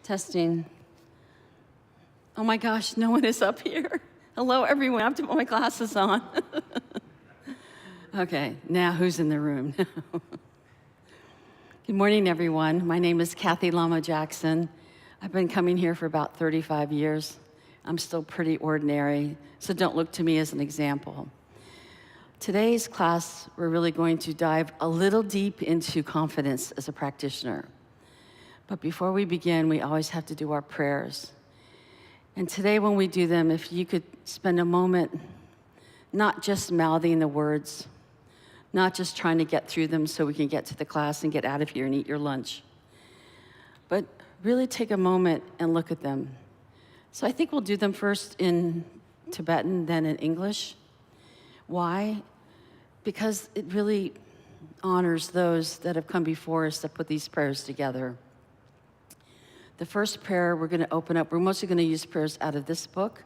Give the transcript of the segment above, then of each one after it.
Testing. Oh my gosh, no one is up here. Hello, everyone. I have to put my glasses on. Okay, now who's in the room? Good morning, everyone. My name is Kathy Lama Jackson. I've been coming here for about 35 years. I'm still pretty ordinary, so don't look to me as an example. Today's class, we're really going to dive a little deep into confidence as a practitioner. But before we begin, we always have to do our prayers. And today when we do them, if you could spend a moment not just mouthing the words, not just trying to get through them so we can get to the class and get out of here and eat your lunch, but really take a moment and look at them. So I think we'll do them first in Tibetan, then in English. Why? Because it really honors those that have come before us that put these prayers together. The first prayer we're going to open up, we're mostly going to use prayers out of this book.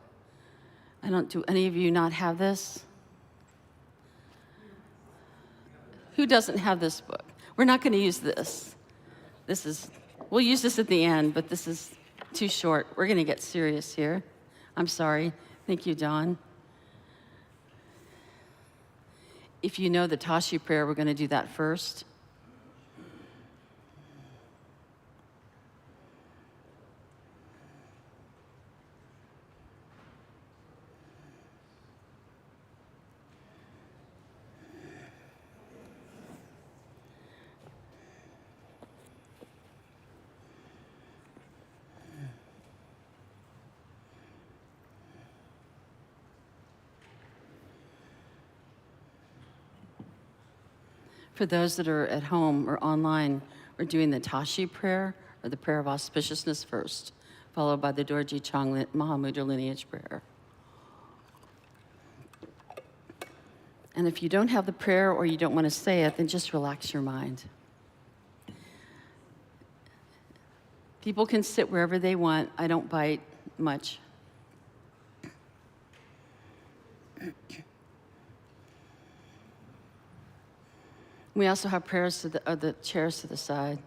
Do any of you not have this? Who doesn't have this book? We're not going to use this. We'll use this at the end, but this is too short. We're going to get serious here. I'm sorry. Thank you, Don. If you know the Tashi prayer, we're going to do that first. For those that are at home or online, we're doing the Tashi prayer, or the prayer of auspiciousness first, followed by the Dorji Chang Mahamudra lineage prayer. And if you don't have the prayer or you don't want to say it, then just relax your mind. People can sit wherever they want. I don't bite much. We also have prayers to the chairs to the side.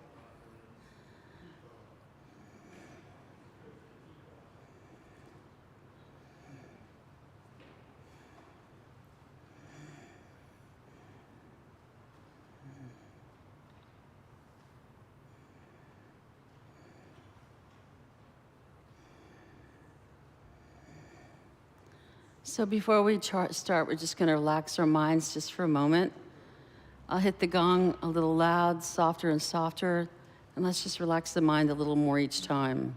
So before we start, we're just going to relax our minds just for a moment. I'll hit the gong a little loud, softer and softer, and let's just relax the mind a little more each time.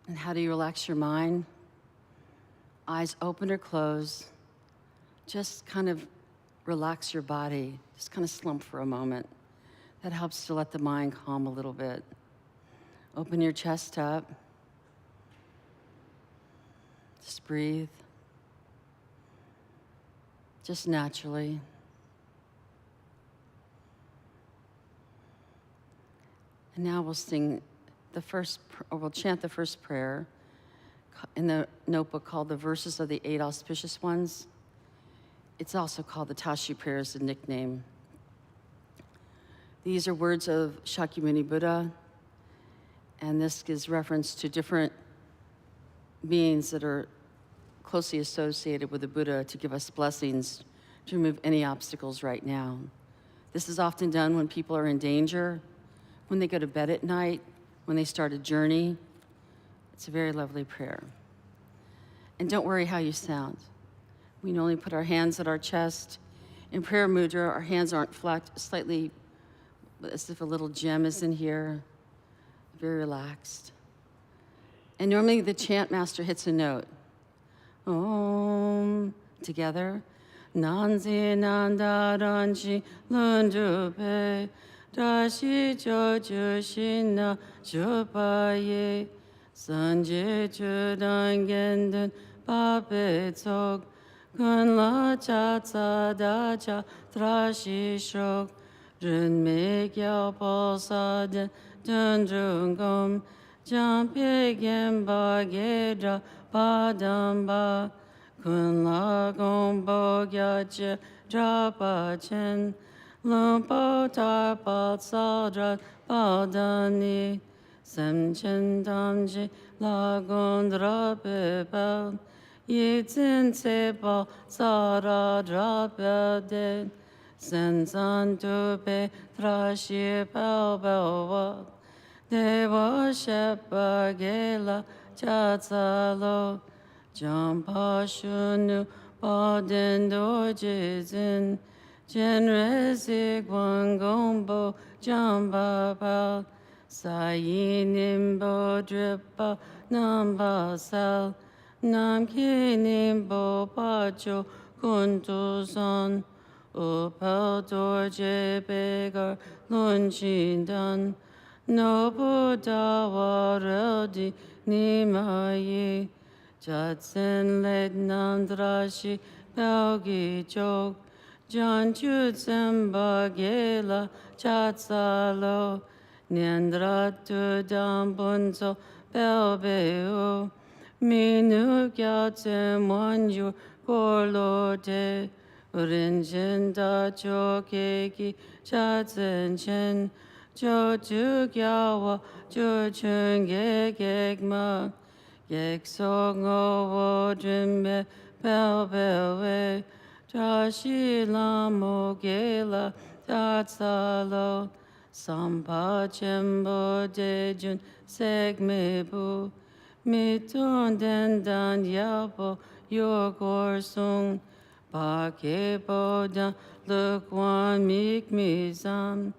And how do you relax your mind? Eyes open or closed. Just kind of relax your body. Just kind of slump for a moment. That helps to let the mind calm a little bit. Open your chest up. Just breathe. Just naturally. And now we'll sing we'll chant the first prayer in the notebook called the Verses of the Eight Auspicious Ones. It's also called the Tashi prayer as a nickname. These are words of Shakyamuni Buddha, and this gives reference to different beings that are closely associated with the Buddha to give us blessings to remove any obstacles right now. This is often done when people are in danger, when they go to bed at night, when they start a journey. It's a very lovely prayer. And don't worry how you sound. We can only put our hands at our chest. In prayer mudra, our hands aren't flat, slightly as if a little gem is in here, very relaxed. And normally the chant master hits a note. Om, together. Nanzi nandaranchi lunjupe, dashi joju shina jupaye, sanje chudangendun pape tsok, kun la cha tsa da cha trashi shok, run me gyao po sa den dun gom, jang pe gen ba ge dra pa dam ba, kun la gong bo gya che dra pa chen, lung po tar pa sa dra pa dan ni, sem chen tam ji la gong dra pe pa, yi zin ce pa sa ra dra pa de, sen san tu pe tra shi pa pa wa, de wa she pa ge la cha ca lo, jang pa shu nu pa den do ji zin, jen re si guan gong bo jang pa pa, sa yi nim bo drip pa nam pa sal, nam ki nim bo pa cho kun tu son, u pa dor je be gar lun chin dan, no bu da wa ro di ni ma yi, jat sen let nam dra shi pao gi chok, jan chu tsen ba ge la chat sa lo, nian dra tu dam bun so pao be u, mi nu kya tsen wan yu ko lo de, rin jen da cho ke ki cha tsen chen, cho tu kya wa cho chen ge ge ma, ge so ngo wo jin me pao pao we, cha shi la mo ge la ta tsa lo, sam pa chen bo de jun sek me bu, mi ton den dan ya bo yo gor sung, pa ke bo dan le quan mik mi zam,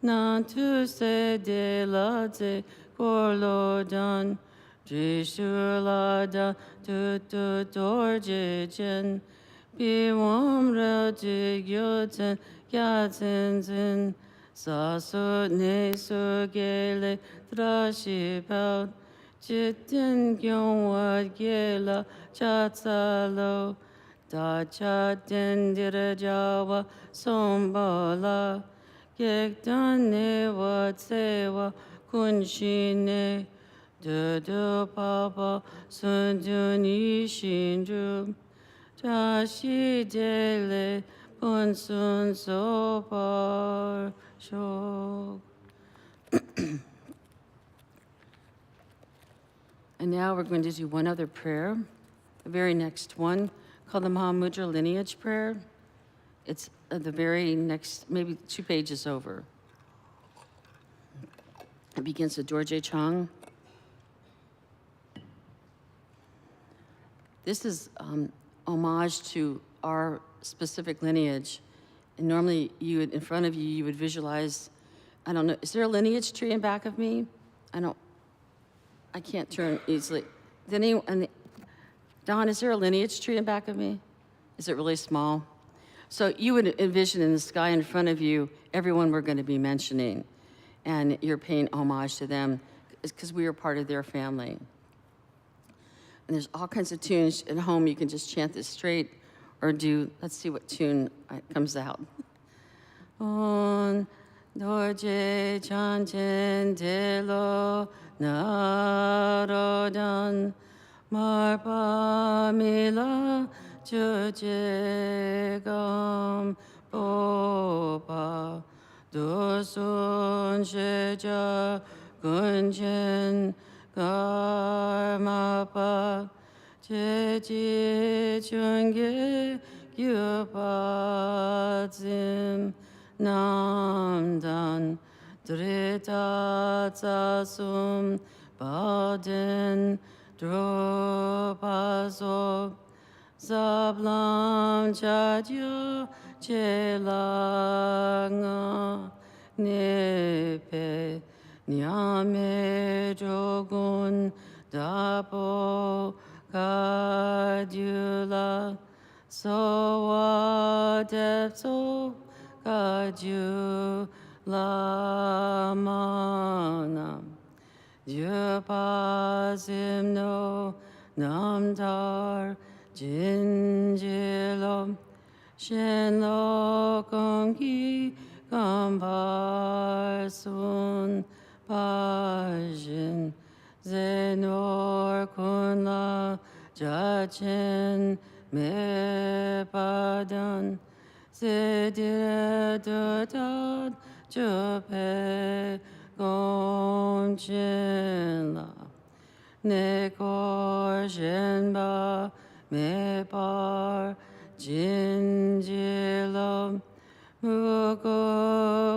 nan tu se de la ze gor lo dan, ji shu la da tu tu dor je jen, bi wom re ji gyo zen ya zen zen, sa su ne su ge le tra shi pao, jit den gyong wa ge la cha tsa lo, da cha den dir ja wa som ba la, gek dan ne wa tse wa kun shi ne, de de pa pa sun du ni shin ju, cha shi de le pun sun so par shok. And now we're going to do one other prayer, the very next one, called the Mahamudra Lineage Prayer. It's the very next, maybe 2 pages over. It begins with Dorje Chang. This is homage to our specific lineage. And normally you would, in front of you, you would visualize, I don't know, is there a lineage tree in back of me? I can't turn easily. Don, is there a lineage tree in back of me? Is it really small? So you would envision in the sky in front of you, everyone we're going to be mentioning, and you're paying homage to them because we are part of their family. And there's all kinds of tunes at home. You can just chant this straight or do, let's see what tune comes out. On dorje chanchen delo narodan marpa mila jujegam popa dosun sheja kunchen karmapa jeji chunge gyupazim namdan drita tsasum baden dropazo zablam chadyo chelanga nepe nyame jogun dapo kadyula sowa depso kaju Lama nam. Jupazim no namtar jinjilom shenlo kongki kambar sun pajin zenor kunla jachen me padan zedire dutad jupe gomchenla nekor shenba me par jinjilom mugo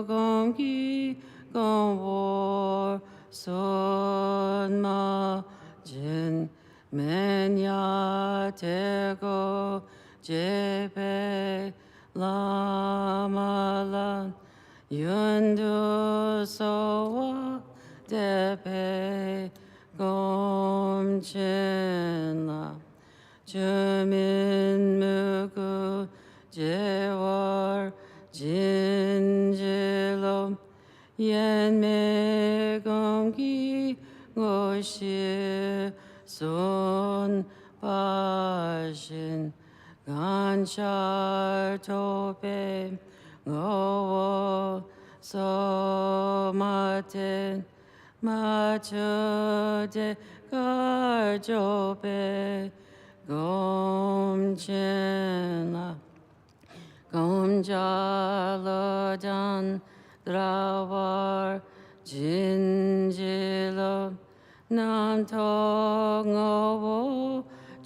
gomki gomwar son ma jin menya tego jepe lama lan yundu sowa depe gomchenla jumin mugu jewar jinjilom yenme gomki goshi sun pashin ganchar tope ngowo somaten machude garjope gomchenla gomjaladan drawar jinjilo namtongowo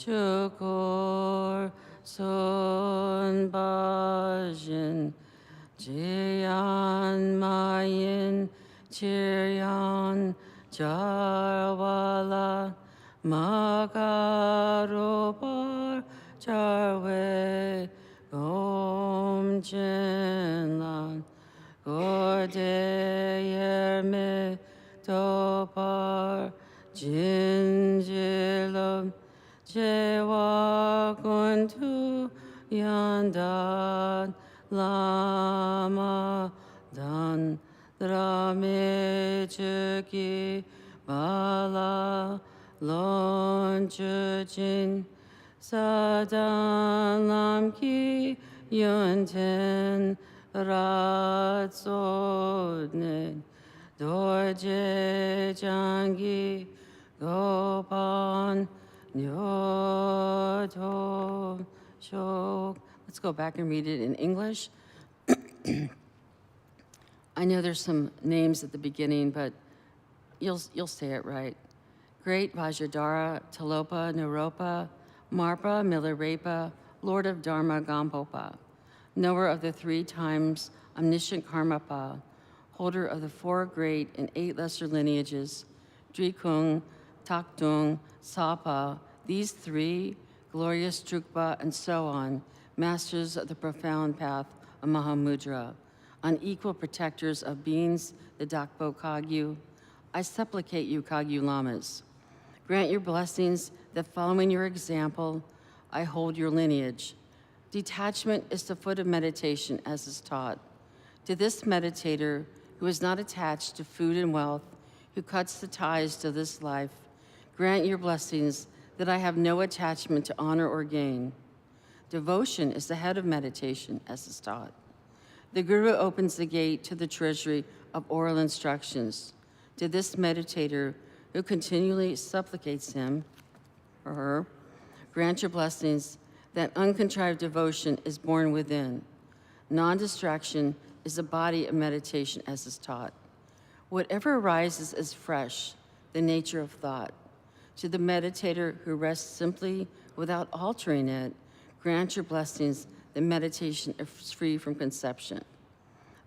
chukur sunbajin jian mayin chiryan jarwala magarobar jarwe gomchenlan Gordeyerme topar jinjilom jewa kuntu yandan lama dan drame chuki bala lonchujin sadan lamki yunten ratsodne dorje jangi gopan nyoto shok. Let's go back and read it in English. I know there's some names at the beginning, but you'll say it right. Great Vajradhara, Talopa, Naropa, Marpa, Milarepa, Lord of Dharma, Gampopa, knower of the 3 times omniscient Karmapa, holder of the 4 great and 8 lesser lineages, Drikung, Taktung, Sapa, these 3, glorious Drukpa, and so on, masters of the profound path of Mahamudra, unequal protectors of beings, the Dakpo Kagyu. I supplicate you, Kagyu Lamas, grant your blessings that following your example, I hold your lineage. Detachment is the foot of meditation as is taught. To this meditator who is not attached to food and wealth, who cuts the ties to this life, grant your blessings that I have no attachment to honor or gain. Devotion is the head of meditation as is taught. The Guru opens the gate to the treasury of oral instructions. To this meditator who continually supplicates him or her, grant your blessings that uncontrived devotion is born within. Non-distraction is the body of meditation as is taught. Whatever arises is fresh, the nature of thought. To the meditator who rests simply without altering it, grant your blessings that meditation is free from conception.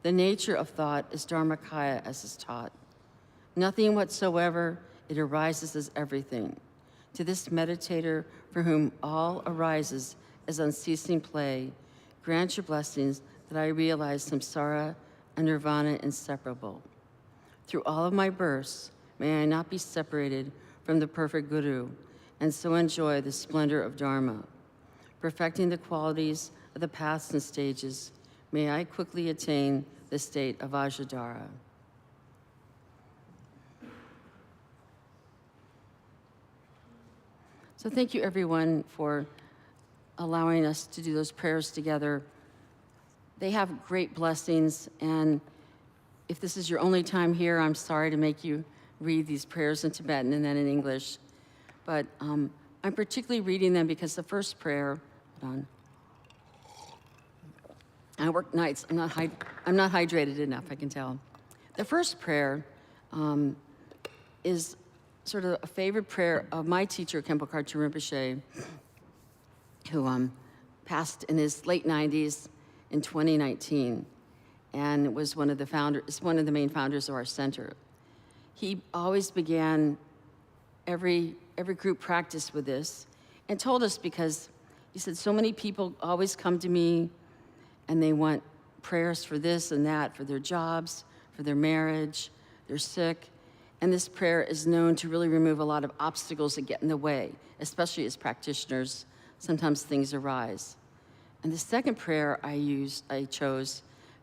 The nature of thought is Dharmakaya as is taught. Nothing whatsoever, it arises as everything. To this meditator for whom all arises as unceasing play, grant your blessings that I realize samsara and nirvana inseparable. Through all of my births, may I not be separated from the perfect Guru, and so enjoy the splendor of Dharma. perfecting the qualities of the paths and stages, may I quickly attain the state of Ajadara. So thank you, everyone, for allowing us to do those prayers together. They have great blessings, and if this is your only time here, I'm sorry to make you read these prayers in Tibetan and then in English. But I'm particularly reading them because the first prayer, hold on. I work nights, I'm not hydrated enough, I can tell. The first prayer is sort of a favorite prayer of my teacher, Khenpo Karchu Rinpoche, who passed in his late 90s in 2019, and was one of the main founders of our center. He always began every group practice with this, and told us, because he said so many people always come to me and they want prayers for this and that, for their jobs, for their marriage, they're sick. And this prayer is known to really remove a lot of obstacles that get in the way, especially as practitioners. Sometimes things arise. And the second prayer I chose,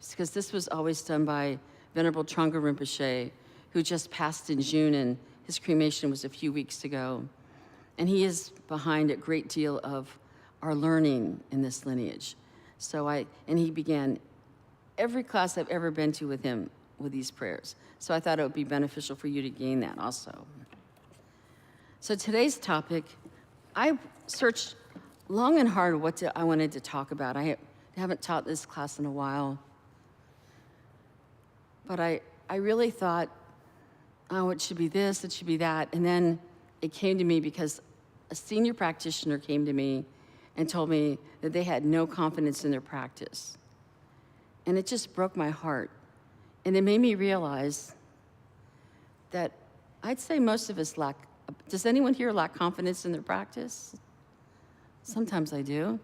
because this was always done by Venerable Trungpa Rinpoche, who just passed in June, and his cremation was a few weeks ago. And he is behind a great deal of our learning in this lineage. And he began every class I've ever been to with him with these prayers. So I thought it would be beneficial for you to gain that also. So today's topic, I searched long and hard what I wanted to talk about. I haven't taught this class in a while. But I really thought, oh, it should be this, it should be that. And then it came to me because a senior practitioner came to me and told me that they had no confidence in their practice. And it just broke my heart. And it made me realize that I'd say most of us lack, does anyone here lack confidence in their practice? Sometimes I do.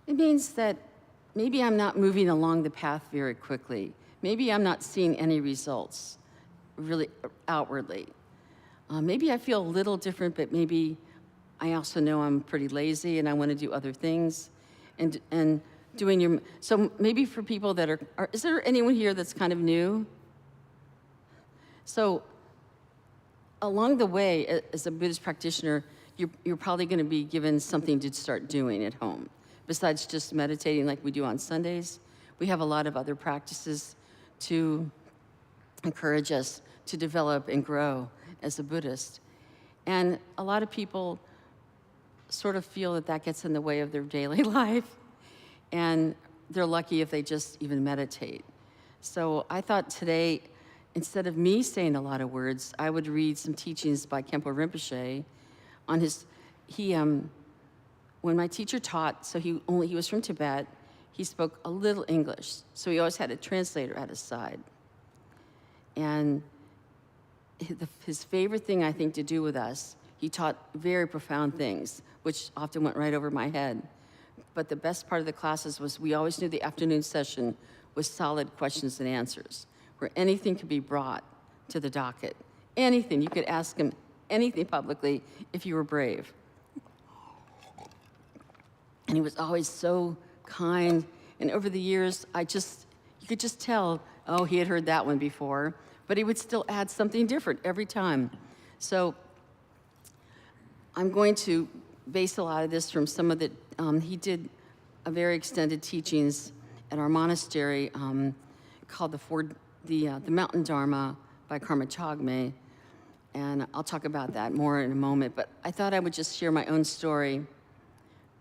It means that maybe I'm not moving along the path very quickly. Maybe I'm not seeing any results really outwardly. Maybe I feel a little different, but maybe I also know I'm pretty lazy and I want to do other things. And so maybe for people that is there anyone here that's kind of new? So along the way, as a Buddhist practitioner, you're probably going to be given something to start doing at home. Besides just meditating like we do on Sundays, we have a lot of other practices to encourage us to develop and grow as a Buddhist. And a lot of people sort of feel that gets in the way of their daily life. And they're lucky if they just even meditate. So I thought today, instead of me saying a lot of words, I would read some teachings by Khenpo Rinpoche on when my teacher taught, so he was from Tibet, he spoke a little English. So he always had a translator at his side. And his favorite thing, I think, to do with us, he taught very profound things, which often went right over my head. But the best part of the classes was we always knew the afternoon session was solid questions and answers, where anything could be brought to the docket. Anything. You could ask him anything publicly if you were brave. And he was always so kind. And over the years, you could just tell, oh, he had heard that one before, but he would still add something different every time. So I'm going to base a lot of this from some of the, he did a very extended teachings at our monastery called the Mountain Dharma by Karma Chagme. And I'll talk about that more in a moment, but I thought I would just share my own story.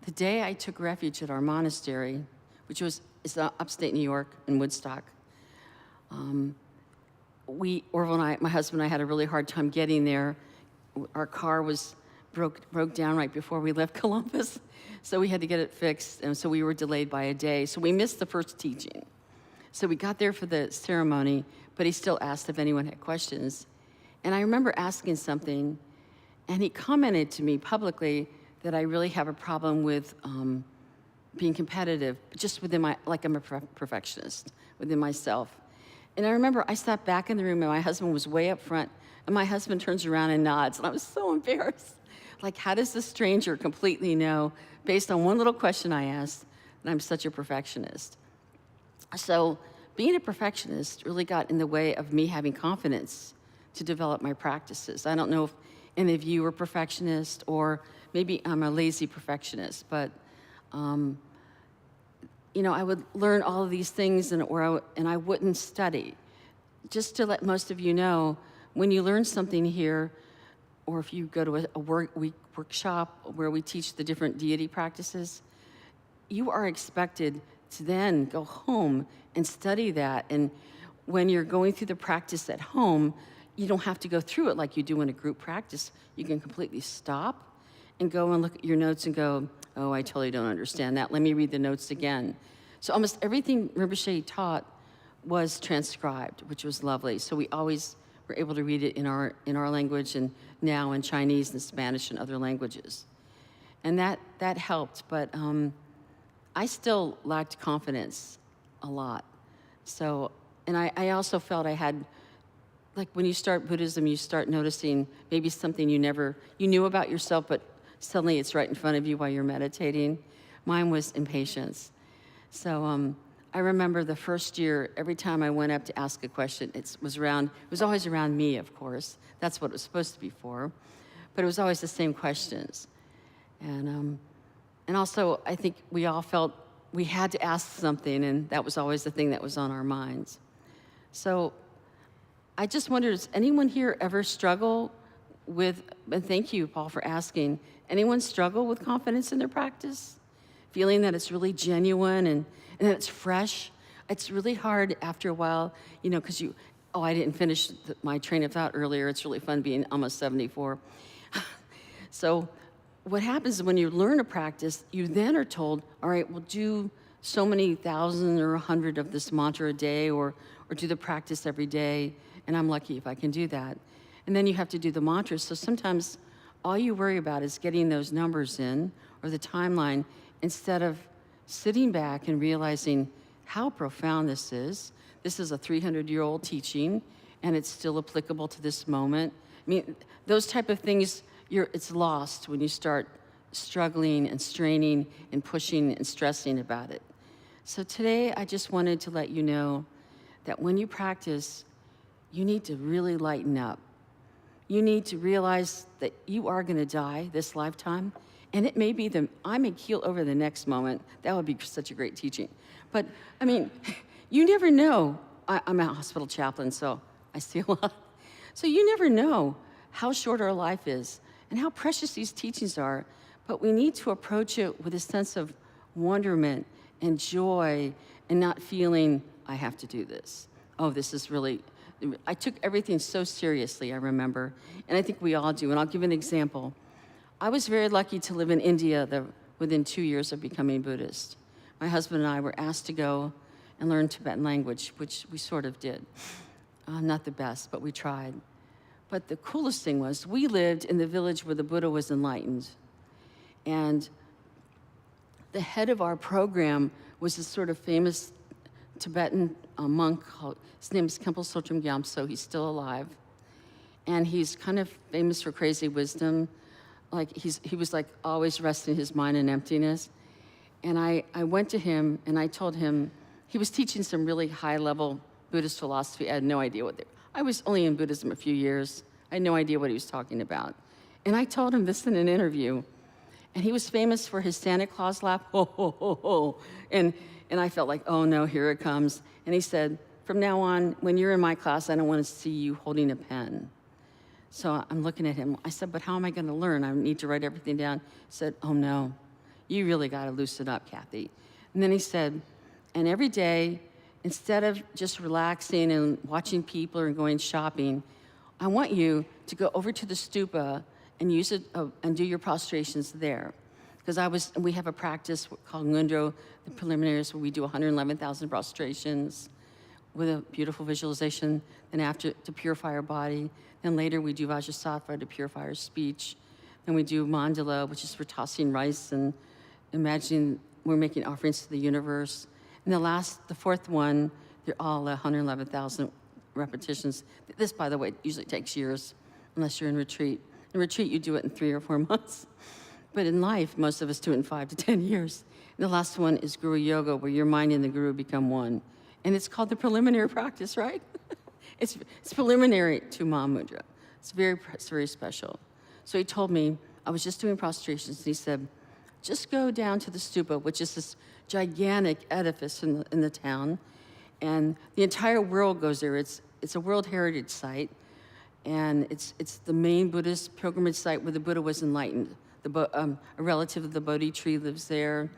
The day I took refuge at our monastery, which is upstate New York in Woodstock, Orville and I, my husband and I, had a really hard time getting there. Our car broke down right before we left Columbus, so we had to get it fixed, and so we were delayed by a day. So we missed the first teaching. So we got there for the ceremony, but he still asked if anyone had questions. And I remember asking something, and he commented to me publicly that I really have a problem with being competitive, just within like I'm a perfectionist, within myself. And I remember I sat back in the room, and my husband was way up front, and my husband turns around and nods, and I was so embarrassed. like, how does the stranger completely know, based on one little question I asked, that I'm such a perfectionist? So being a perfectionist really got in the way of me having confidence to develop my practices. I don't know if any of you are perfectionists, or maybe I'm a lazy perfectionist, but I would learn all of these things and I wouldn't study. Just to let most of you know, when you learn something here, or if you go to a workshop where we teach the different deity practices, you are expected to then go home and study that. And when you're going through the practice at home, you don't have to go through it like you do in a group practice. You can completely stop and go and look at your notes and go, oh, I totally don't understand that. Let me read the notes again. So almost everything Rinpoche taught was transcribed, which was lovely. So we always were able to read it in our language, and now in Chinese and Spanish and other languages. And that helped, but I still lacked confidence a lot. So, and I also felt I had, like when you start Buddhism, you start noticing maybe something you knew about yourself, but suddenly it's right in front of you while you're meditating. Mine was impatience. So I remember the first year, every time I went up to ask a question, it was always around me, of course. That's what it was supposed to be for. But it was always the same questions. And also, I think we all felt we had to ask something, and that was always the thing that was on our minds. So I just wondered, does anyone here ever struggle with, and thank you, Paul, for asking, anyone struggle with confidence in their practice? Feeling that it's really genuine and that it's fresh? It's really hard after a while, because I didn't finish my train of thought earlier. It's really fun being almost 74. So what happens is when you learn a practice, you then are told, all right, well, do so many thousand or 100 of this mantra a day, or do the practice every day, and I'm lucky if I can do that. And then you have to do the mantras. So sometimes all you worry about is getting those numbers in, or the timeline, instead of sitting back and realizing how profound this is. This is a 300-year-old teaching, and it's still applicable to this moment. I mean, those type of things, it's lost when you start struggling and straining and pushing and stressing about it. So today, I just wanted to let you know that when you practice, you need to really lighten up. You need to realize that you are going to die this lifetime, and it may be I may keel over the next moment. That would be such a great teaching. But, I mean, you never know. I'm a hospital chaplain, so I see a lot. So you never know how short our life is and how precious these teachings are. But we need to approach it with a sense of wonderment and joy, and not feeling, I have to do this. Oh, this is really... I took everything so seriously, I remember, and I think we all do. And I'll give an example. I was very lucky to live in India within 2 years of becoming Buddhist. My husband and I were asked to go and learn Tibetan language, which we sort of did. Not the best, but we tried. But the coolest thing was we lived in the village where the Buddha was enlightened. And the head of our program was this sort of famous Tibetan monk his name is Khenpo Sotrim Gyamtso. He's still alive, and he's kind of famous for crazy wisdom. Like he was like always resting his mind in emptiness. And I went to him and I told him he was teaching some really high-level Buddhist philosophy. I had no idea I was only in Buddhism a few years. I had no idea what he was talking about. And I told him this in an interview, and he was famous for his Santa Claus laugh, ho ho ho ho, and I felt like, oh no, here it comes. And he said, from now on, when you're in my class, I don't want to see you holding a pen. So I'm looking at him. I said, but how am I going to learn? I need to write everything down. He said, oh no, you really got to loosen up, Kathy. And then he said, and every day, instead of just relaxing and watching people or going shopping, I want you to go over to the stupa and use it and do your prostrations there. Because we have a practice called Ngundro, the preliminaries, where we do 111,000 prostrations with a beautiful visualization, then after to purify our body. Then later we do Vajrasattva to purify our speech. Then we do Mandala, which is for tossing rice and imagining we're making offerings to the universe. And the fourth one, they're all 111,000 repetitions. This, by the way, usually takes years, unless you're in retreat. In retreat, you do it in 3 or 4 months. But in life, most of us do it in 5 to 10 years. And the last one is Guru Yoga, where your mind and the Guru become one. And it's called the preliminary practice, right? it's preliminary to Mahamudra. It's very special. So he told me, I was just doing prostrations, and he said, just go down to the stupa, which is this gigantic edifice in the town, and the entire world goes there. It's a World Heritage Site, and it's the main Buddhist pilgrimage site where the Buddha was enlightened. A relative of the Bodhi tree lives there,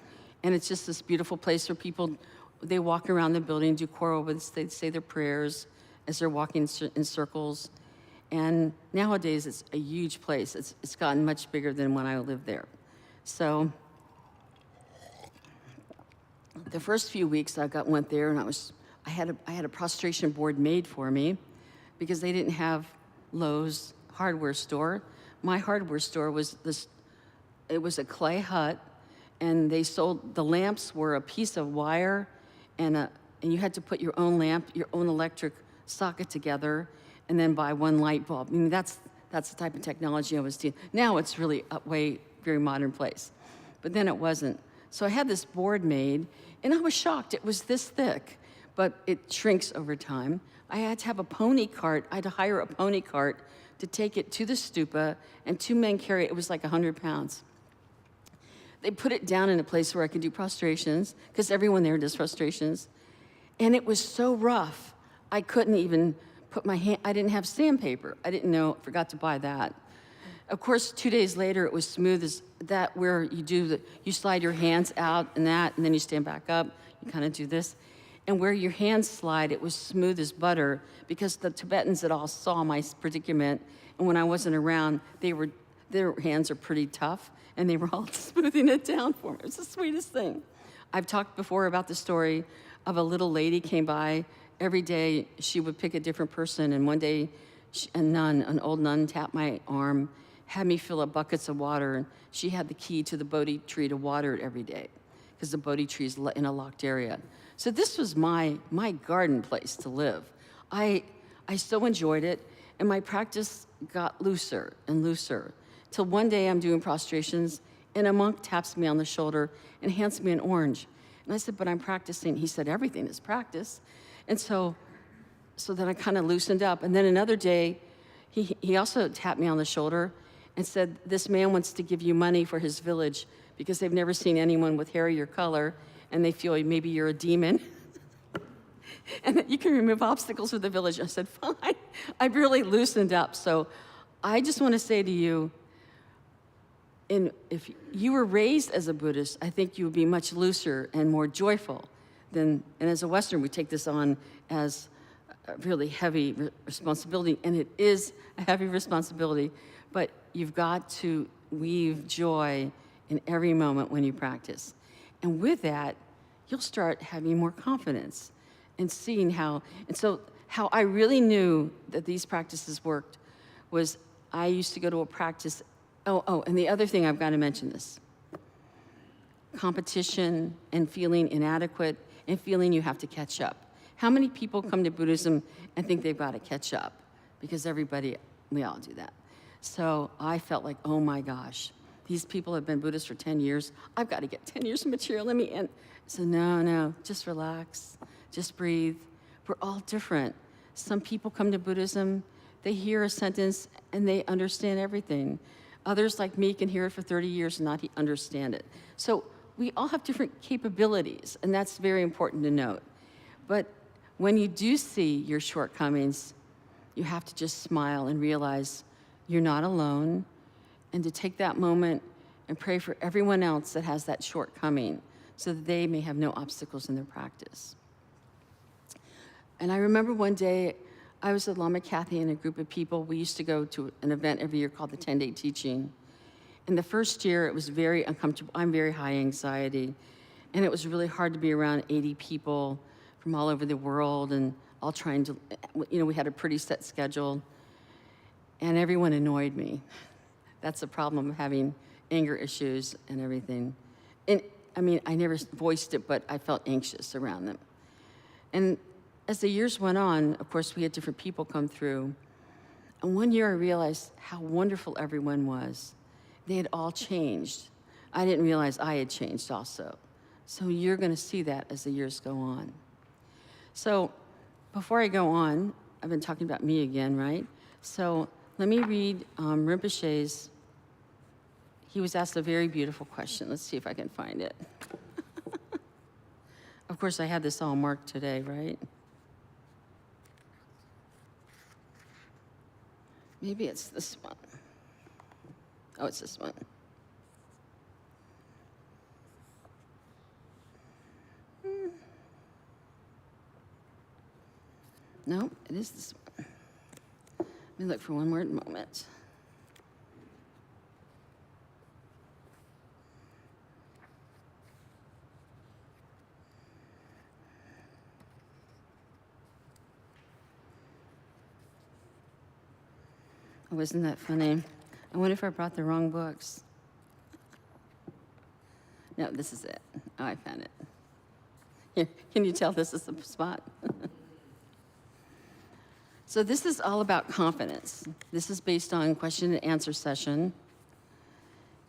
and it's just this beautiful place where people, they walk around the building, do choral, they say their prayers as they're walking in circles. And nowadays, it's a huge place. It's gotten much bigger than when I lived there. So the first few weeks I went there, and I had a prostration board made for me because they didn't have Lowe's hardware store. My hardware store was it was a clay hut, and they sold, the lamps were a piece of wire, and you had to put your own lamp, your own electric socket together, and then buy one light bulb. I mean, that's the type of technology I was doing. Now it's really a very modern place. But then it wasn't. So I had this board made, and I was shocked. It was this thick, but it shrinks over time. I had to have a pony cart. I had to hire a pony cart to take it to the stupa, and 2 men carry it. It was like 100 pounds. They put it down in a place where I could do prostrations, because everyone there does prostrations. And it was so rough, I couldn't even put my hand, I didn't have sandpaper. I didn't know, forgot to buy that. Of course, 2 days later, it was smooth as that, where you slide your hands out and then you stand back up, you kind of do this. And where your hands slide, it was smooth as butter, because the Tibetans that all saw my predicament, and when I wasn't around, their hands are pretty tough, and they were all smoothing it down for me. It was the sweetest thing. I've talked before about the story of a little lady came by. Every day, she would pick a different person, and one day, an old nun tapped my arm, had me fill up buckets of water, and she had the key to the Bodhi tree to water it every day, because the Bodhi tree is in a locked area. So this was my garden place to live. I so enjoyed it, and my practice got looser and looser, till one day I'm doing prostrations, and a monk taps me on the shoulder and hands me an orange. And I said, but I'm practicing. He said, everything is practice. And so then I kind of loosened up. And then another day, he also tapped me on the shoulder and said, this man wants to give you money for his village because they've never seen anyone with hair your color, and they feel maybe you're a demon. And that you can remove obstacles for the village. I said, fine. I really loosened up. So I just want to say to you, if you were raised as a Buddhist, I think you would be much looser and more joyful and as a Western, we take this on as a really heavy responsibility, and it is a heavy responsibility, but you've got to weave joy in every moment when you practice. And with that, you'll start having more confidence and seeing how I really knew that these practices worked was I used to go to a practice. And the other thing, I've got to mention this. Competition and feeling inadequate and feeling you have to catch up. How many people come to Buddhism and think they've got to catch up? Because we all do that. So I felt like, oh my gosh, these people have been Buddhists for 10 years. I've got to get 10 years of material. Let me end. So no, just relax, just breathe. We're all different. Some people come to Buddhism, they hear a sentence and they understand everything. Others, like me, can hear it for 30 years and not understand it. So we all have different capabilities, and that's very important to note. But when you do see your shortcomings, you have to just smile and realize you're not alone, and to take that moment and pray for everyone else that has that shortcoming so that they may have no obstacles in their practice. And I remember one day, I was with Lama Kathy and a group of people. We used to go to an event every year called the 10-Day Teaching. In the first year, it was very uncomfortable. I'm very high anxiety, and it was really hard to be around 80 people from all over the world and all trying to, we had a pretty set schedule, and everyone annoyed me. That's the problem of having anger issues and everything. And I never voiced it, but I felt anxious around them. And as the years went on, of course, we had different people come through. And one year I realized how wonderful everyone was. They had all changed. I didn't realize I had changed also. So you're going to see that as the years go on. So before I go on, I've been talking about me again, right? So let me read Rinpoche's. He was asked a very beautiful question. Let's see if I can find it. Of course, I had this all marked today, right? Maybe it's this one. Oh, it's this one. No, it is this one. Let me look for one more moment. Oh, isn't that funny? I wonder if I brought the wrong books. No, this is it. Oh, I found it. Here, can you tell this is the spot? So this is all about confidence. This is based on question and answer session.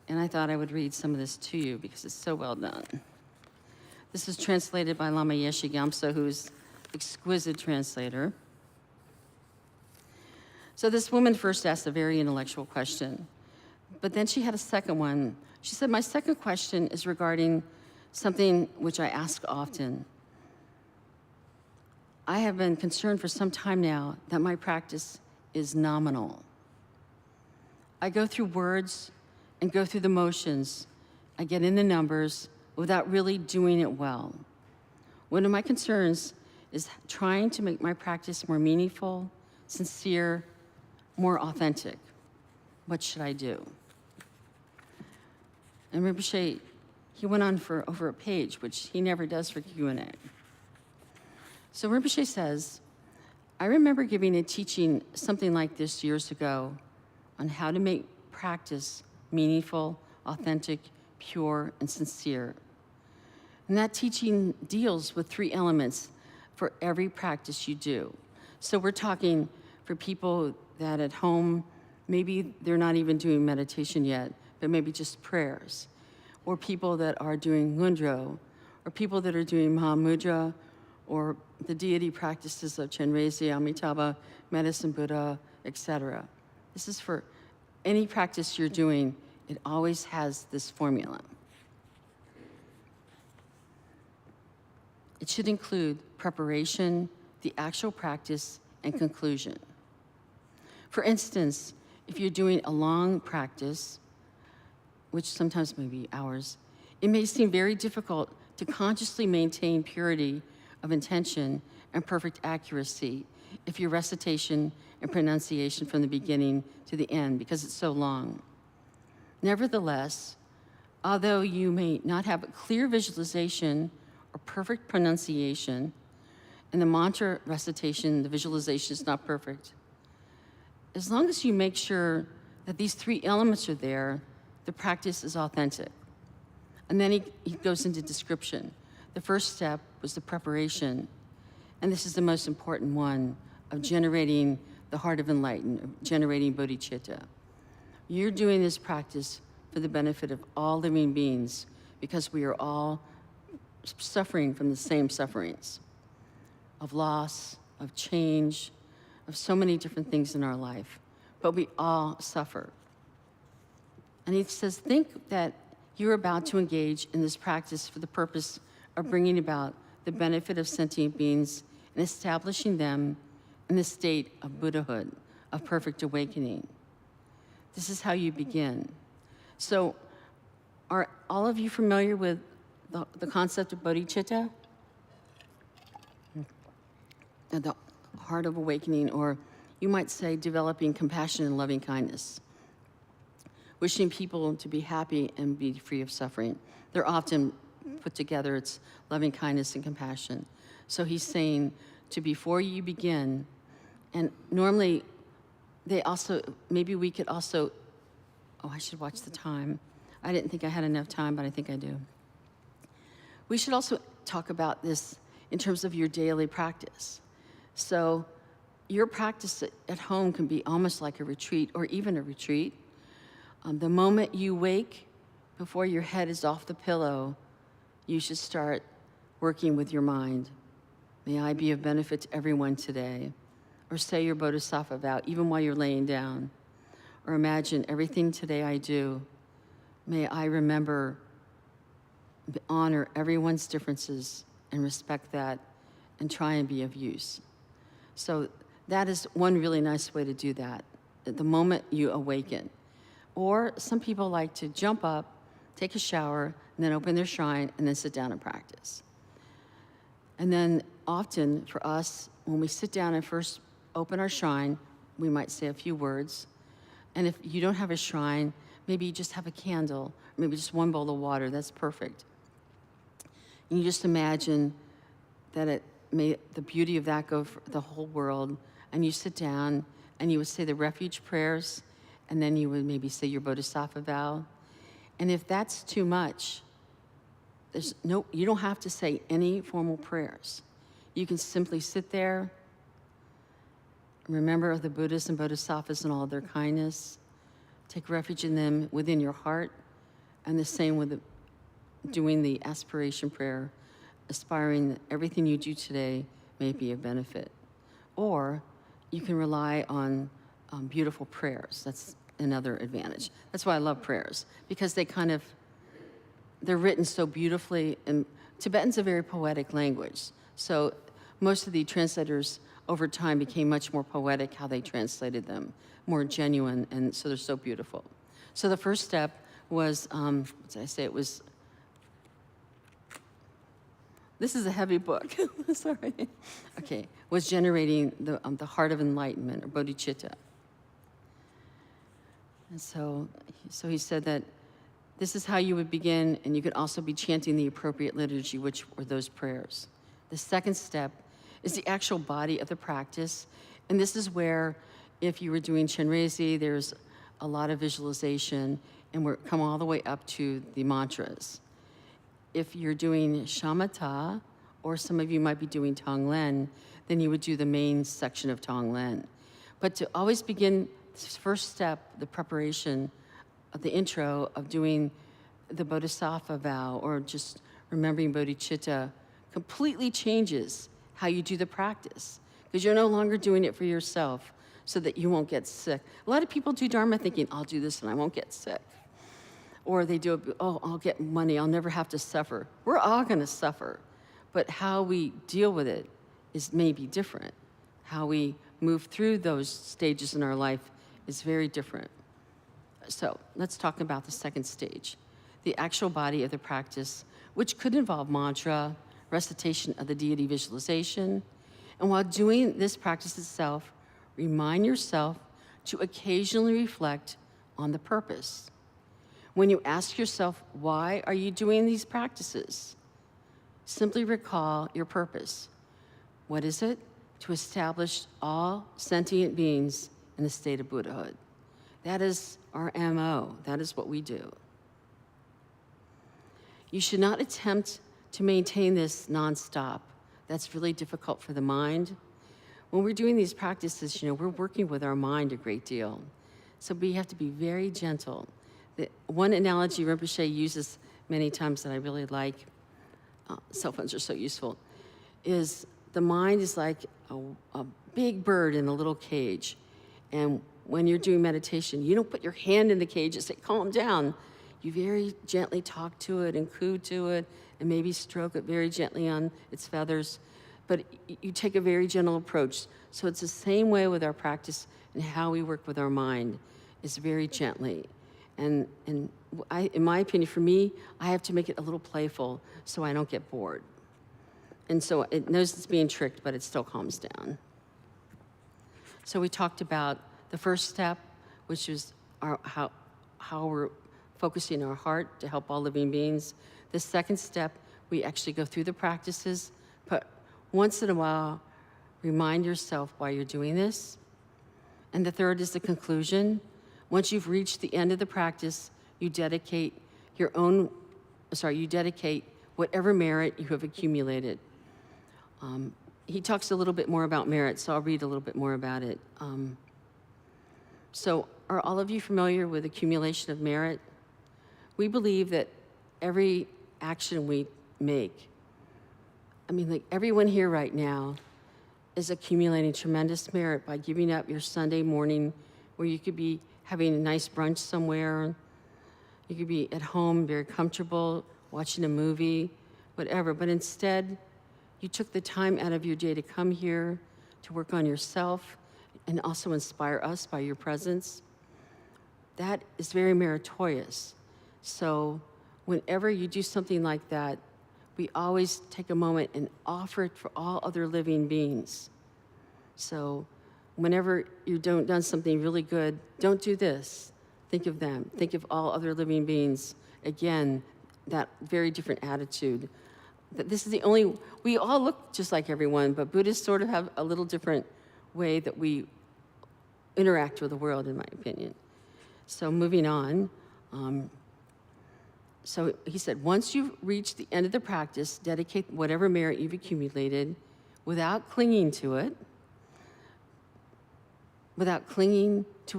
And I thought I would read some of this to you because it's so well done. This is translated by Lama Yeshe Gyamtso, who's exquisite translator. So this woman first asked a very intellectual question, but then she had a second one. She said, my second question is regarding something which I ask often. I have been concerned for some time now that my practice is nominal. I go through words and go through the motions. I get in the numbers without really doing it well. One of my concerns is trying to make my practice more meaningful, sincere, more authentic. What should I do? And Rinpoche, he went on for over a page, which he never does for Q&A. So Rinpoche says, I remember giving a teaching something like this years ago on how to make practice meaningful, authentic, pure, and sincere. And that teaching deals with 3 elements for every practice you do. So we're talking for people that at home, maybe they're not even doing meditation yet, but maybe just prayers, or people that are doing ngundro, or people that are doing Mahamudra, or the deity practices of Chenrezig, Amitabha, Medicine Buddha, etc. This is for any practice you're doing, it always has this formula. It should include preparation, the actual practice, and conclusion. For instance, if you're doing a long practice, which sometimes may be hours, it may seem very difficult to consciously maintain purity of intention and perfect accuracy if your recitation and pronunciation from the beginning to the end, because it's so long. Nevertheless, although you may not have a clear visualization or perfect pronunciation, and the mantra recitation, the visualization is not perfect, as long as you make sure that these 3 elements are there, the practice is authentic. And then he goes into description. The first step was the preparation, and this is the most important one, of generating the heart of enlightenment, of generating bodhicitta. You're doing this practice for the benefit of all living beings because we are all suffering from the same sufferings of loss, of change, of so many different things in our life, but we all suffer. And he says, think that you're about to engage in this practice for the purpose of bringing about the benefit of sentient beings and establishing them in the state of Buddhahood, of perfect awakening. This is how you begin. So are all of you familiar with the concept of bodhicitta? The heart of awakening, or you might say developing compassion and loving kindness. Wishing people to be happy and be free of suffering. They're often put together, it's loving kindness and compassion. So he's saying to before you begin, and normally they also, maybe we could also, oh, I should watch the time. I didn't think I had enough time, but I think I do. We should also talk about this in terms of your daily practice. So your practice at home can be almost like a retreat or even a retreat. The moment you wake, before your head is off the pillow, you should start working with your mind. May I be of benefit to everyone today. Or say your bodhisattva vow, even while you're laying down. Or imagine everything today I do. May I remember, honor everyone's differences and respect that and try and be of use. So that is one really nice way to do that, at the moment you awaken. Or some people like to jump up, take a shower, and then open their shrine, and then sit down and practice. And then often for us, when we sit down and first open our shrine, we might say a few words. And if you don't have a shrine, maybe you just have a candle, or maybe just one bowl of water, that's perfect. And you just imagine that may the beauty of that go for the whole world, and you sit down and you would say the refuge prayers, and then you would maybe say your bodhisattva vow. And if that's too much, you don't have to say any formal prayers. You can simply sit there, remember the Buddhas and Bodhisattvas and all their kindness, take refuge in them within your heart, and the same with doing the aspiration prayer, aspiring that everything you do today may be of benefit. Or you can rely on beautiful prayers. That's another advantage. That's why I love prayers, because they're written so beautifully, and Tibetan's a very poetic language. So most of the translators over time became much more poetic how they translated them, more genuine, and so they're so beautiful. So the first step was, what did I say? It was, this is a heavy book, sorry. Okay, was generating the heart of enlightenment, or bodhicitta. And so he said that this is how you would begin, and you could also be chanting the appropriate liturgy, which were those prayers. The second step is the actual body of the practice, and this is where, if you were doing Chenrezi, there's a lot of visualization, and we're come all the way up to the mantras. If you're doing shamatha, or some of you might be doing Tonglen, then you would do the main section of Tonglen. But to always begin this first step, the preparation of the intro of doing the bodhisattva vow, or just remembering bodhicitta, completely changes how you do the practice, because you're no longer doing it for yourself so that you won't get sick. A lot of people do Dharma thinking, I'll do this and I won't get sick. Or they do it, oh, I'll get money, I'll never have to suffer. We're all gonna suffer, but how we deal with it is maybe different. How we move through those stages in our life is very different. So let's talk about the second stage, the actual body of the practice, which could involve mantra, recitation of the deity visualization. And while doing this practice itself, remind yourself to occasionally reflect on the purpose. When you ask yourself, why are you doing these practices? Simply recall your purpose. What is it? To establish all sentient beings in the state of Buddhahood. That is our MO. That is what we do. You should not attempt to maintain this nonstop. That's really difficult for the mind. When we're doing these practices, we're working with our mind a great deal. So we have to be very gentle. One analogy Rinpoche uses many times that I really like, cell phones are so useful, is the mind is like a big bird in a little cage. And when you're doing meditation, you don't put your hand in the cage and say, calm down. You very gently talk to it and coo to it and maybe stroke it very gently on its feathers. But you take a very gentle approach. So it's the same way with our practice and how we work with our mind, is very gently. And in my opinion, for me, I have to make it a little playful so I don't get bored. And so it knows it's being tricked, but it still calms down. So we talked about the first step, which is how we're focusing our heart to help all living beings. The second step, we actually go through the practices, but once in a while, remind yourself why you're doing this. And the third is the conclusion. Once you've reached the end of the practice, you dedicate whatever merit you have accumulated. he talks a little bit more about merit, so I'll read a little bit more about it. So are all of you familiar with accumulation of merit? We believe that every action we make, I mean, like everyone here right now is accumulating tremendous merit by giving up your Sunday morning where you could be having a nice brunch somewhere. You could be at home, very comfortable, watching a movie, whatever. But instead, you took the time out of your day to come here, to work on yourself, and also inspire us by your presence. That is very meritorious. So whenever you do something like that, we always take a moment and offer it for all other living beings. So whenever you've done something really good, don't do this. Think of them. Think of all other living beings. Again, that very different attitude. That this is the only, we all look just like everyone, but Buddhists sort of have a little different way that we interact with the world, in my opinion. So moving on. So he said, once you've reached the end of the practice, dedicate whatever merit you've accumulated without clinging to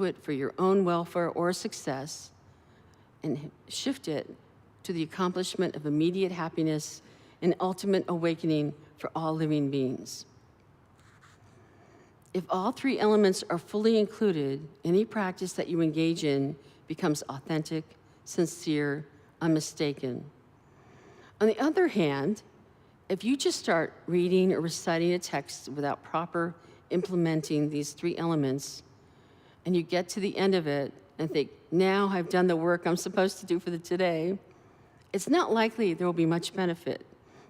it for your own welfare or success, and shift it to the accomplishment of immediate happiness and ultimate awakening for all living beings. If all three elements are fully included, any practice that you engage in becomes authentic, sincere, unmistaken. On the other hand, if you just start reading or reciting a text without proper implementing these three elements, and you get to the end of it and think, now I've done the work I'm supposed to do for the today, it's not likely there will be much benefit,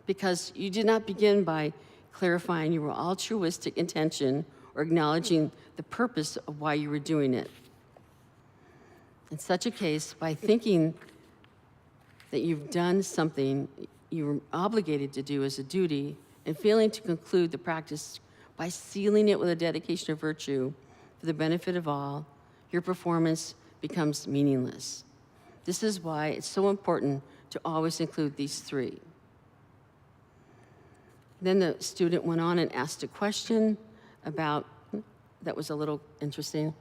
because you did not begin by clarifying your altruistic intention or acknowledging the purpose of why you were doing it. In such a case, by thinking that you've done something you were obligated to do as a duty and failing to conclude the practice by sealing it with a dedication of virtue for the benefit of all, your performance becomes meaningless. This is why it's so important to always include these three. Then the student went on and asked a question about, that was a little interesting.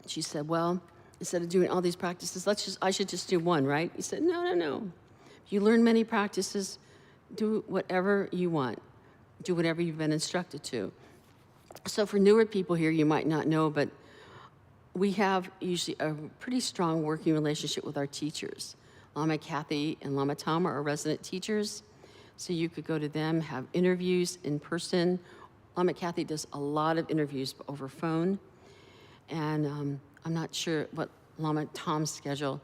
She said, well, instead of doing all these practices, I should just do one, right? He said, no. If you learn many practices, do whatever you want. Do whatever you've been instructed to. So for newer people here, you might not know, but we have usually a pretty strong working relationship with our teachers. Lama Kathy and Lama Tom are our resident teachers, so you could go to them, have interviews in person. Lama Kathy does a lot of interviews over phone, and I'm not sure what Lama Tom's schedule,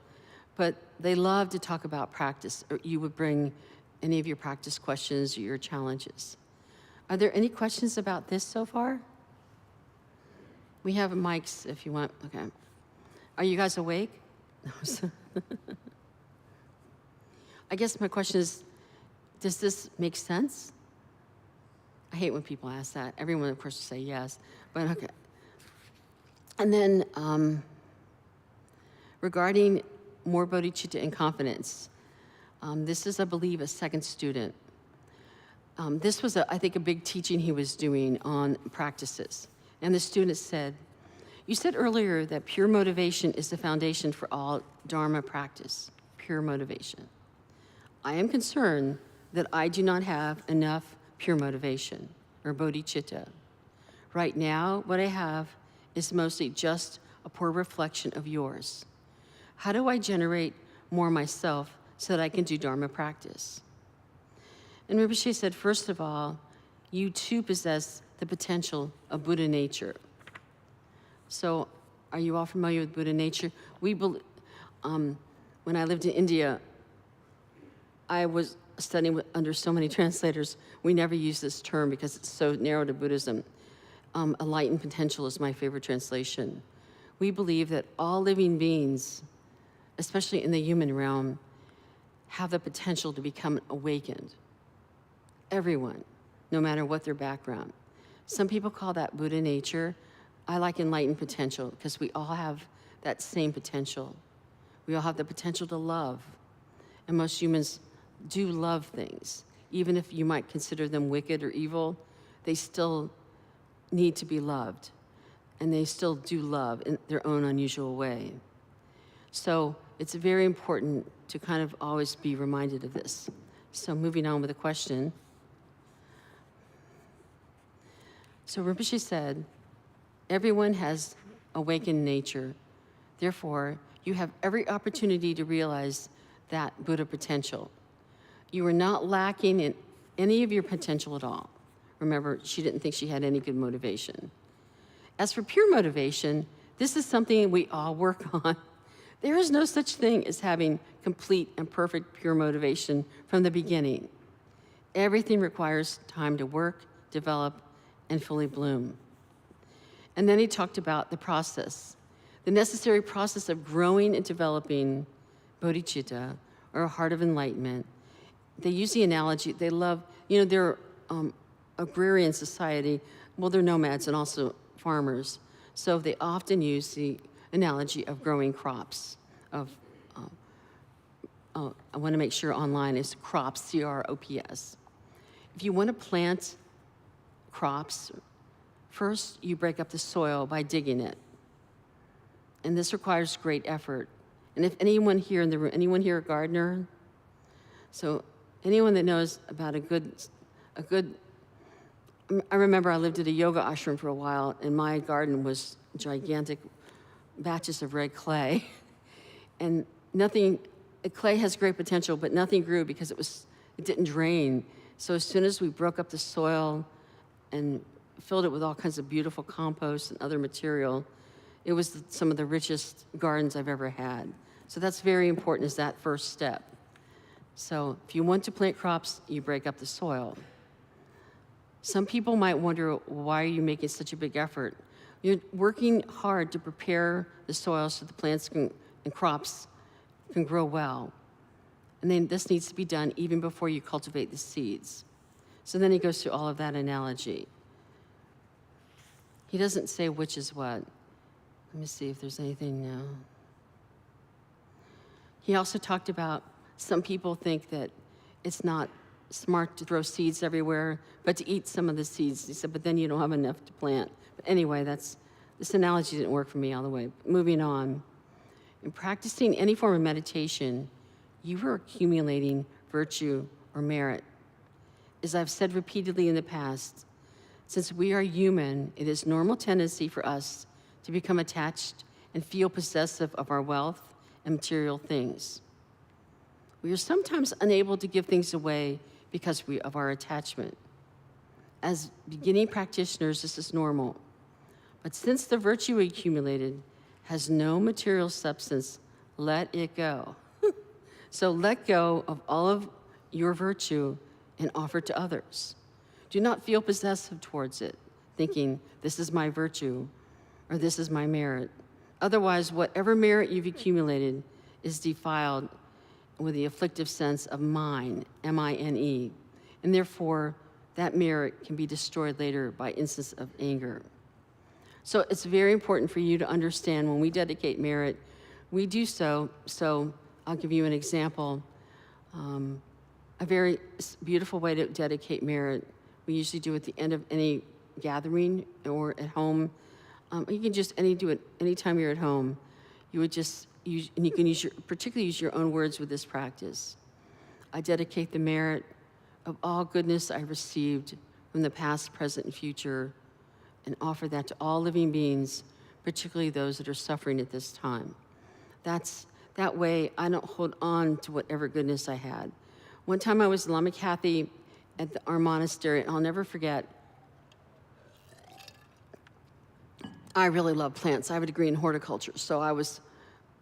but they love to talk about practice, or you would bring any of your practice questions or your challenges. Are there any questions about this so far? We have mics if you want. Okay. Are you guys awake? I guess my question is, does this make sense? I hate when people ask that. Everyone, of course, will say yes, but okay. And then regarding more bodhicitta and confidence, this is, I believe, a second student. This was, I think, a big teaching he was doing on practices. And the student said, you said earlier that pure motivation is the foundation for all Dharma practice, pure motivation. I am concerned that I do not have enough pure motivation, or bodhicitta. Right now, what I have is mostly just a poor reflection of yours. How do I generate more myself so that I can do Dharma practice? And Rinpoche said, first of all, you too possess the potential of Buddha nature. So, are you all familiar with Buddha nature? When I lived in India, I was studying under so many translators. We never use this term because it's so narrow to Buddhism. Enlightened potential is my favorite translation. We believe that all living beings, especially in the human realm, have the potential to become awakened. Everyone, no matter what their background. Some people call that Buddha nature. I like enlightened potential because we all have that same potential. We all have the potential to love. And most humans do love things. even if you might consider them wicked or evil, they still need to be loved. And they still do love in their own unusual way. So it's very important to kind of always be reminded of this. So moving on with the question. So Rinpoche said, everyone has awakened nature. Therefore, you have every opportunity to realize that Buddha potential. You are not lacking in any of your potential at all. Remember, she didn't think she had any good motivation. As for pure motivation, this is something we all work on. There is no such thing as having complete and perfect pure motivation from the beginning. Everything requires time to work, develop, and fully bloom. And then he talked about the process, the necessary process of growing and developing bodhicitta, or a heart of enlightenment. They use the analogy, they love, they're agrarian society, well, they're nomads and also farmers. So they often use the analogy of growing crops. I want to make sure online is crops, C-R-O-P-S. If you want to plant crops, first you break up the soil by digging it. And this requires great effort. And if anyone here in the room, anyone here a gardener? So anyone that knows about a good, I remember I lived at a yoga ashram for a while, and my garden was gigantic batches of red clay. And clay has great potential, but nothing grew because it didn't drain. So as soon as we broke up the soil and filled it with all kinds of beautiful compost and other material, it was some of the richest gardens I've ever had. So that's very important, is that first step. So if you want to plant crops, you break up the soil. Some people might wonder, why are you making such a big effort? You're working hard to prepare the soil so the plants and crops can grow well. And then this needs to be done even before you cultivate the seeds. So then he goes through all of that analogy. He doesn't say which is what. Let me see if there's anything now. He also talked about some people think that it's not smart to throw seeds everywhere, but to eat some of the seeds. He said, but then you don't have enough to plant. But anyway, this analogy didn't work for me all the way. Moving on. In practicing any form of meditation, you are accumulating virtue or merit. As I've said repeatedly in the past, since we are human, it is normal tendency for us to become attached and feel possessive of our wealth and material things. We are sometimes unable to give things away because of our attachment. As beginning practitioners, this is normal. But since the virtue we accumulated has no material substance, let it go. So let go of all of your virtue and offer it to others. Do not feel possessive towards it, thinking, this is my virtue, or this is my merit. Otherwise, whatever merit you've accumulated is defiled with the afflictive sense of mine, M-I-N-E, and therefore that merit can be destroyed later by instance of anger. So it's very important for you to understand when we dedicate merit, we do so I'll give you an example. A very beautiful way to dedicate merit, we usually do at the end of any gathering or at home. You can just do it anytime you're at home. You would just use, and you can particularly use your own words with this practice. I dedicate the merit of all goodness I received from the past, present, and future, and offer that to all living beings, particularly those that are suffering at this time. That way, I don't hold on to whatever goodness I had. One time I was in Lama Kathy at our monastery, and I'll never forget, I really love plants. I have a degree in horticulture, so I was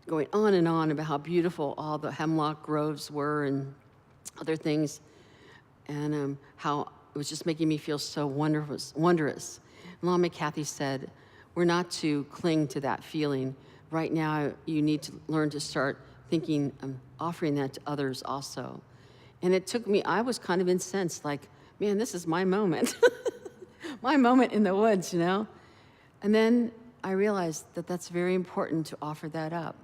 going on and on about how beautiful all the hemlock groves were and other things, and how it was just making me feel so wondrous. And Lama Kathy said, we're not to cling to that feeling. Right now, you need to learn to start thinking of offering that to others also. And it took me, I was kind of incensed, like, man, this is my moment. My moment in the woods, you know? And then I realized that that's very important to offer that up,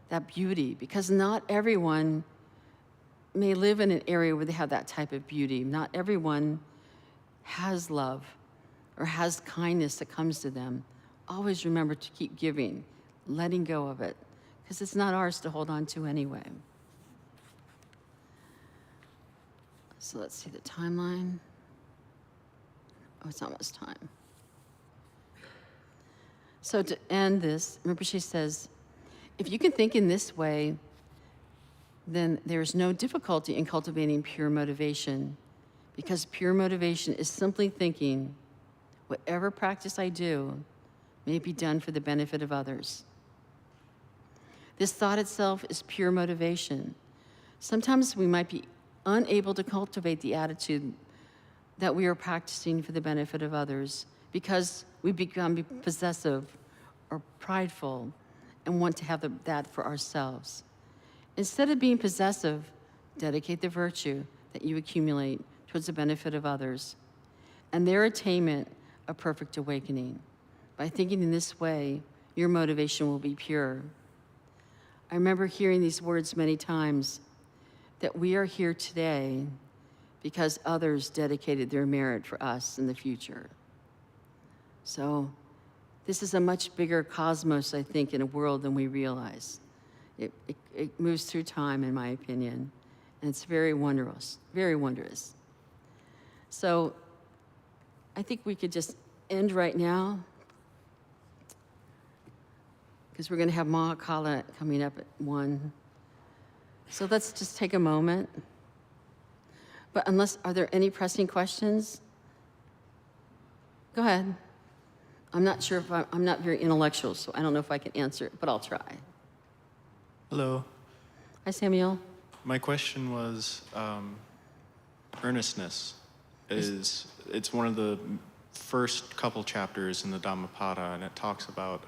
that beauty, because not everyone may live in an area where they have that type of beauty. Not everyone has love or has kindness that comes to them. Always remember to keep giving, letting go of it, because it's not ours to hold on to anyway. So let's see the timeline. Oh, it's almost time. So to end this, remember she says, if you can think in this way, then there's no difficulty in cultivating pure motivation, because pure motivation is simply thinking, whatever practice I do may be done for the benefit of others. This thought itself is pure motivation. Sometimes we might be unable to cultivate the attitude that we are practicing for the benefit of others because we become possessive or prideful and want to have that for ourselves. Instead of being possessive, dedicate the virtue that you accumulate towards the benefit of others and their attainment of perfect awakening. By thinking in this way, your motivation will be pure. I remember hearing these words many times, that we are here today because others dedicated their merit for us in the future. So this is a much bigger cosmos, I think, in a world than we realize. It moves through time, in my opinion, and it's very wondrous, very wondrous. So I think we could just end right now, because we're going to have Mahakala coming up at 1. So let's just take a moment. But are there any pressing questions? Go ahead. I'm not sure if I'm not very intellectual, so I don't know if I can answer it, but I'll try. Hello. Hi, Samuel. My question was, earnestness it's one of the first couple chapters in the Dhammapada, and it talks about,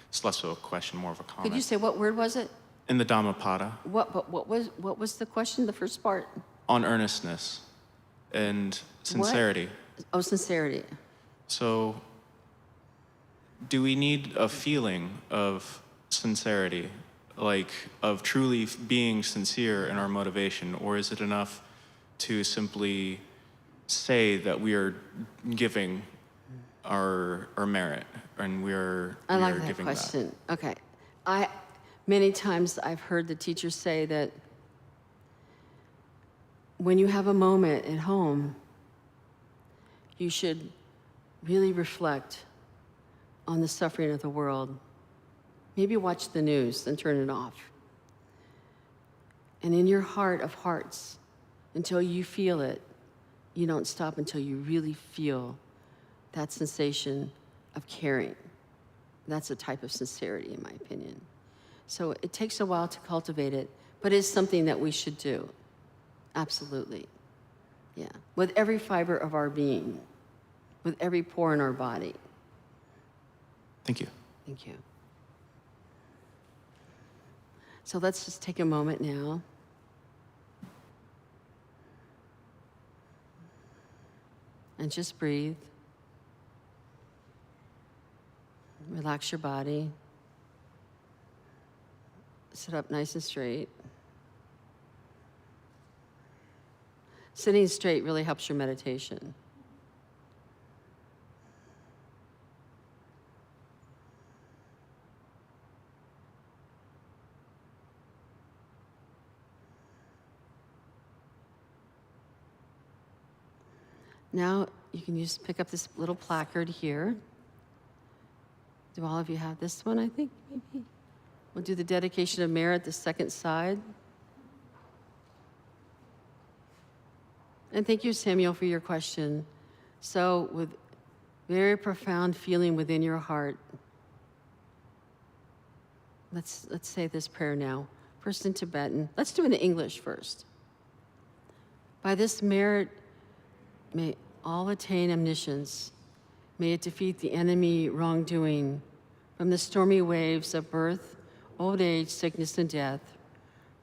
it's less of a question, more of a comment. Could you say what word was it? In the Dhammapada. What was the question, the first part? On earnestness and sincerity. What? Oh, sincerity. So, do we need a feeling of sincerity, like of truly being sincere in our motivation, or is it enough to simply say that we are giving our merit and we are that giving question. That? Okay, many times I've heard the teachers say that when you have a moment at home, you should really reflect on the suffering of the world. Maybe watch the news, then turn it off. And in your heart of hearts, until you feel it, you don't stop until you really feel that sensation of caring. That's a type of sincerity, in my opinion. So it takes a while to cultivate it, but it's something that we should do. Absolutely. Yeah. With every fiber of our being, with every pore in our body. Thank you. Thank you. So let's just take a moment now. And just breathe. Relax your body. Sit up nice and straight. Sitting straight really helps your meditation. Now you can just pick up this little placard here. Do all of you have this one, I think, maybe? We'll do the dedication of merit, the second side. And thank you, Samuel, for your question. So with very profound feeling within your heart, let's say this prayer now. First in Tibetan. Let's do it in English first. By this merit, may all attain omniscience. May it defeat the enemy wrongdoing from the stormy waves of birth, old age, sickness, and death.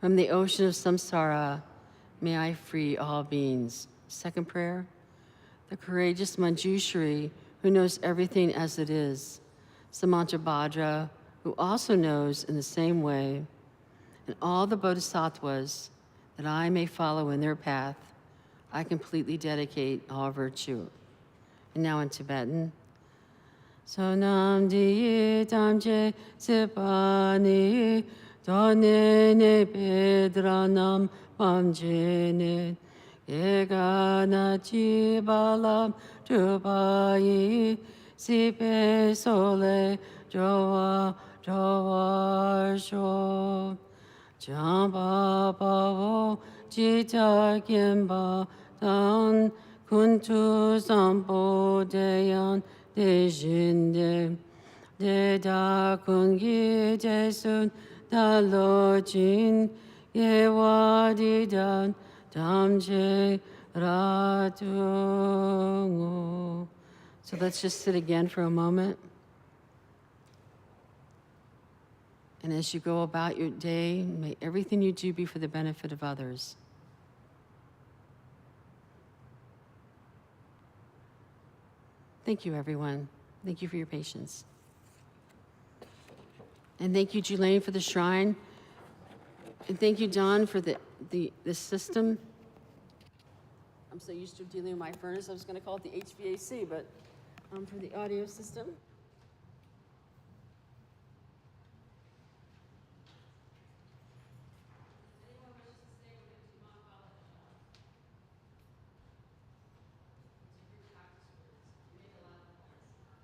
From the ocean of samsara, may I free all beings. Second prayer. The courageous Manjushri, who knows everything as it is. Samantabhadra, who also knows in the same way. And all the bodhisattvas, that I may follow in their path. I completely dedicate all virtue. And now in Tibetan. Sonam di tamche sepani donene pedranam pamjene egana chibalam chubai sipe sole jowa jowa sho jamba pavo jita kemba dan kuntu sampo deyan Dejinde, de da kungi jesun da lojin, ye wadi dan damje ratungo. So let's just sit again for a moment. And as you go about your day, may everything you do be for the benefit of others. Thank you, everyone. Thank you for your patience. And thank you, Julaine, for the shrine. And thank you, Don, for the system. I'm so used to dealing with my furnace, I was going to call it the HVAC, but for the audio system.